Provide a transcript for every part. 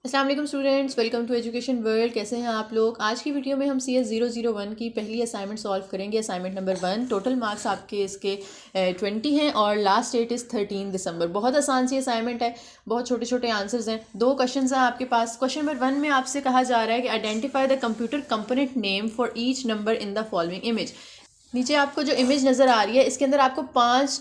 अस्सलाम वालेकुम students, welcome to education world. कैसे हैं आप लोग। आज की वीडियो में हम CS 001 की पहली असाइनमेंट सॉल्व करेंगे। Assignment number 1। टोटल मार्क्स आपके इसके 20 हैं और लास्ट डेट इज़ 13 दिसंबर। बहुत आसान सी असाइनमेंट है, बहुत छोटे छोटे आंसर्स हैं। 2 क्वेश्चन हैं आपके पास। क्वेश्चन नंबर 1 में आपसे कहा जा रहा है कि identify the computer component name for each number in the following image. नीचे आपको जो इमेज नज़र आ रही है इसके अंदर आपको 5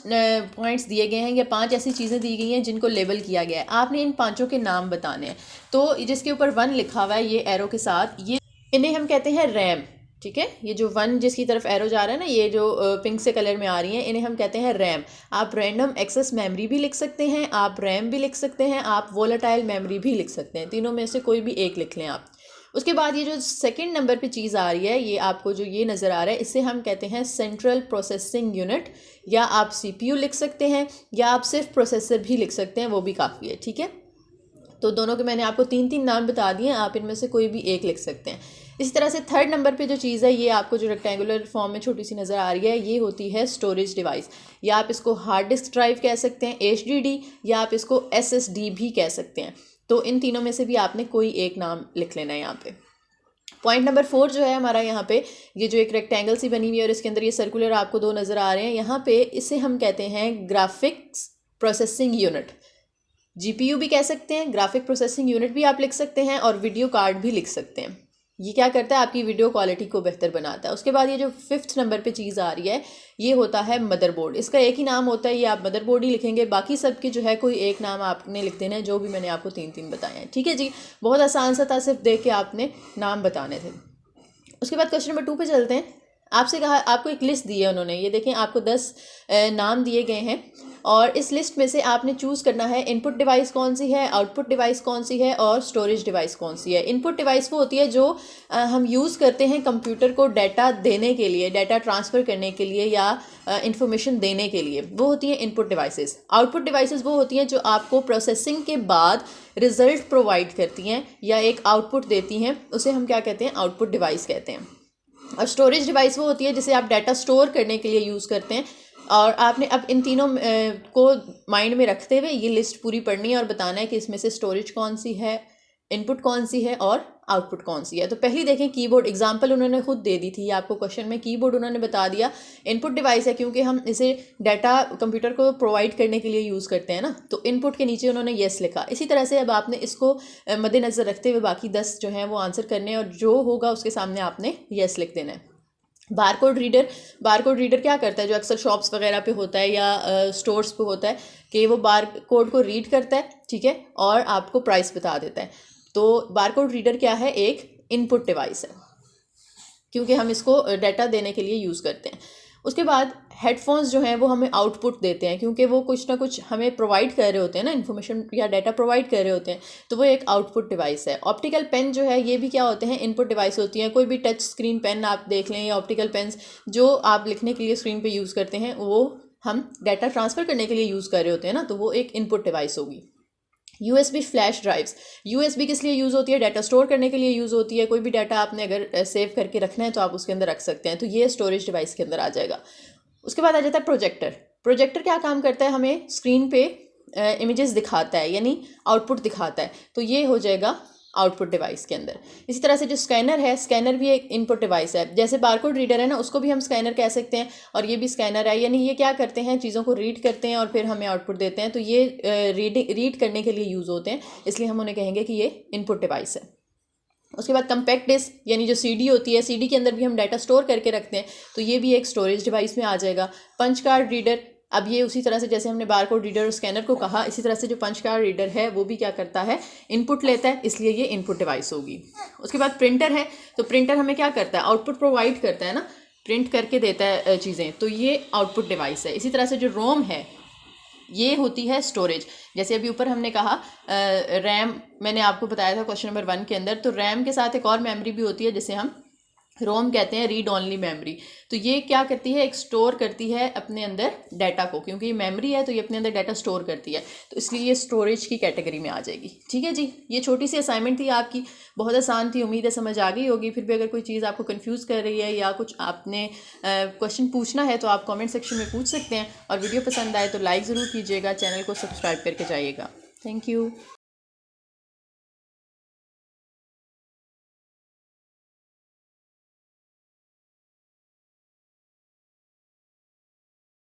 पॉइंट्स दिए गए हैं या 5 ऐसी चीज़ें दी गई हैं जिनको लेबल किया गया है। आपने इन 5 के नाम बताने हैं। तो जिसके ऊपर 1 लिखा हुआ है ये एरो के साथ, ये इन्हें हम कहते हैं रैम। ठीक है, ये जो 1 जिसकी तरफ एरो जा रहा है ना, ये जो पिंक से कलर में आ रही हैं, इन्हें हम कहते हैं रैम। आप रैंडम एक्सेस मेमोरी भी लिख सकते हैं, आप रैम भी लिख सकते हैं, आप वोलेटाइल मेमोरी भी लिख सकते हैं। तीनों में से कोई भी एक लिख लें आप। उसके बाद ये जो सेकंड नंबर पे चीज़ आ रही है, ये आपको जो ये नज़र आ रहा है, इसे हम कहते हैं सेंट्रल प्रोसेसिंग यूनिट, या आप CPU लिख सकते हैं, या आप सिर्फ प्रोसेसर भी लिख सकते हैं, वो भी काफ़ी है। ठीक है, तो दोनों के मैंने आपको 3 नाम बता दिए, आप इनमें से कोई भी एक लिख सकते हैं। इसी तरह से थर्ड नंबर पे जो चीज़ है, ये आपको जो रेक्टेंगुलर फॉर्म में छोटी सी नज़र आ रही है, ये होती है स्टोरेज डिवाइस, या आप इसको हार्ड डिस्क ड्राइव कह सकते हैं, HDD, या आप इसको SSD भी कह सकते हैं। तो इन तीनों में से भी आपने कोई एक नाम लिख लेना है यहाँ पे। पॉइंट नंबर 4 जो है हमारा, यहाँ पे ये जो एक रेक्टेंगल सी बनी हुई है और इसके अंदर ये सर्कुलर आपको 2 नज़र आ रहे हैं, यहाँ पे इसे हम कहते हैं ग्राफिक्स प्रोसेसिंग यूनिट। GPU भी कह सकते हैं, ग्राफिक प्रोसेसिंग यूनिट भी आप लिख सकते हैं, और वीडियो कार्ड भी लिख सकते हैं। ये क्या करता है, आपकी वीडियो क्वालिटी को बेहतर बनाता है। उसके बाद ये जो 5th नंबर पे चीज़ आ रही है, ये होता है मदरबोर्ड। इसका एक ही नाम होता है, ये आप मदरबोर्ड ही लिखेंगे, बाकी सब की जो है कोई एक नाम आपने लिख देना है, जो भी मैंने आपको 3 बताए हैं। ठीक है जी, बहुत आसान सा था, सिर्फ देख के आपने नाम बताने थे। उसके बाद क्वेश्चन नंबर 2 पे चलते हैं। आपसे कहा, आपको एक लिस्ट दी है उन्होंने, ये देखें आपको 10 नाम दिए गए हैं, और इस लिस्ट में से आपने चूज़ करना है इनपुट डिवाइस कौन सी है, आउटपुट डिवाइस कौन सी है, और स्टोरेज डिवाइस कौन सी है। इनपुट डिवाइस वो होती है जो हम यूज़ करते हैं कंप्यूटर को डाटा देने के लिए, डाटा ट्रांसफ़र करने के लिए, या इंफॉर्मेशन देने के लिए, वो होती हैं इनपुट डिवाइसेस। आउटपुट डिवाइसेस वो होती हैं जो आपको प्रोसेसिंग के बाद रिज़ल्ट प्रोवाइड करती हैं या एक आउटपुट देती हैं, उसे हम क्या कहते हैं, आउटपुट डिवाइस कहते हैं। और स्टोरेज डिवाइस वो होती है जिसे आप डाटा स्टोर करने के लिए यूज़ करते हैं। और आपने अब इन तीनों को माइंड में रखते हुए ये लिस्ट पूरी पढ़नी है और बताना है कि इसमें से स्टोरेज कौन सी है, इनपुट कौन सी है, और आउटपुट कौन सी है। तो पहली देखें, कीबोर्ड एग्जांपल उन्होंने खुद दे दी थी आपको क्वेश्चन में। कीबोर्ड उन्होंने बता दिया इनपुट डिवाइस है, क्योंकि हम इसे डाटा कंप्यूटर को प्रोवाइड करने के लिए यूज़ करते हैं ना, तो इनपुट के नीचे उन्होंने येस लिखा। इसी तरह से अब आपने इसको मद्देनज़र रखते हुए बाकी 10 जो हैं वो आंसर करने हैं, और जो होगा उसके सामने आपने येस लिख देना है। बारकोड रीडर, बारकोड रीडर क्या करता है, जो अक्सर शॉप्स वगैरह पे होता है या स्टोर्स पे होता है, कि वो बार कोड को रीड करता है, ठीक है, और आपको प्राइस बता देता है। तो बारकोड रीडर क्या है, एक इनपुट डिवाइस है, क्योंकि हम इसको डाटा देने के लिए यूज़ करते हैं। उसके बाद हेडफोन्स जो हैं वो हमें आउटपुट देते हैं, क्योंकि वो कुछ ना कुछ हमें प्रोवाइड कर रहे होते हैं ना, इन्फॉर्मेशन या डाटा प्रोवाइड कर रहे होते हैं, तो वो एक आउटपुट डिवाइस है। ऑप्टिकल पेन जो है, ये भी क्या होते हैं, इनपुट डिवाइस होती हैं। कोई भी टच स्क्रीन पेन आप देख लें, या ऑप्टिकल पेन्स जो आप लिखने के लिए स्क्रीन पर यूज़ करते हैं, वो हम डाटा ट्रांसफ़र करने के लिए यूज़ कर रहे होते हैं ना, तो वो एक इनपुट डिवाइस होगी। USB फ्लैश ड्राइव्स, USB किस लिए यूज़ होती है, डाटा स्टोर करने के लिए यूज़ होती है। कोई भी डाटा आपने अगर सेव करके रखना है तो आप उसके अंदर रख सकते हैं, तो ये स्टोरेज डिवाइस के अंदर आ जाएगा। उसके बाद आ जाता है प्रोजेक्टर। प्रोजेक्टर क्या काम करता है, हमें स्क्रीन पे इमेजेस दिखाता है, यानी आउटपुट दिखाता है, तो ये हो जाएगा आउटपुट डिवाइस के अंदर। इसी तरह से जो स्कैनर है, स्कैनर भी एक इनपुट डिवाइस है। जैसे बारकोड रीडर है ना, उसको भी हम स्कैनर कह सकते हैं, और ये भी स्कैनर है, यानी ये क्या करते हैं, चीज़ों को रीड करते हैं और फिर हमें आउटपुट देते हैं। तो ये रीड करने के लिए यूज़ होते हैं, इसलिए हम उन्हें कहेंगे कि ये इनपुट डिवाइस है। उसके बाद कंपैक्ट डिस्क, यानी जो CD होती है, CD के अंदर भी हम डाटा स्टोर करके रखते हैं, तो ये भी एक स्टोरेज डिवाइस में आ जाएगा। पंच कार्ड रीडर, अब ये उसी तरह से जैसे हमने बारकोड रीडर और स्कैनर को कहा, इसी तरह से जो पंच कार्ड रीडर है वो भी क्या करता है, इनपुट लेता है, इसलिए ये इनपुट डिवाइस होगी। उसके बाद प्रिंटर है, तो प्रिंटर हमें क्या करता है, आउटपुट प्रोवाइड करता है ना, प्रिंट करके देता है चीज़ें, तो ये आउटपुट डिवाइस है। इसी तरह से जो रोम है, ये होती है स्टोरेज। जैसे अभी ऊपर हमने कहा रैम, मैंने आपको बताया था क्वेश्चन नंबर 1 के अंदर, तो रैम के साथ एक और मेमोरी भी होती है जिसे हम रोम कहते हैं, रीड ओनली मेमोरी। तो ये क्या करती है, एक स्टोर करती है अपने अंदर डाटा को, क्योंकि ये मेमोरी है तो ये अपने अंदर डाटा स्टोर करती है, तो इसलिए ये स्टोरेज की कैटेगरी में आ जाएगी। ठीक है जी, ये छोटी सी असाइनमेंट थी आपकी, बहुत आसान थी, उम्मीद है समझ आ गई होगी। फिर भी अगर कोई चीज़ आपको कंफ्यूज कर रही है या कुछ आपने क्वेश्चन पूछना है तो आप कॉमेंट सेक्शन में पूछ सकते हैं, और वीडियो पसंद आए तो लाइक ज़रूर कीजिएगा, चैनल को सब्सक्राइब करके जाइएगा। Thank you.